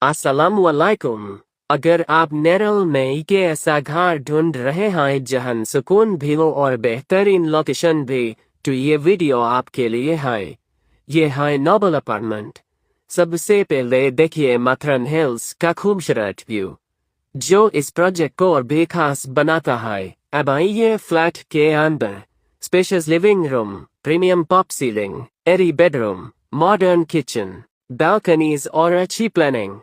अस्सलाम वालेकुम। अगर आप नेरल में एक ऐसा घर ढूंढ रहे हैं जहां सुकून भी हो और बेहतरीन लोकेशन भी, तो ये वीडियो आपके लिए है। ये है नोबल अपार्टमेंट। सबसे पहले देखिए मैथरन हिल्स का खूबसूरत व्यू, जो इस प्रोजेक्ट को और भी खास बनाता है। अब आइए फ्लैट के अंदर। Spacious living room, premium POP ceiling, airy bedroom, modern kitchen, balconies और अच्छी प्लानिंग।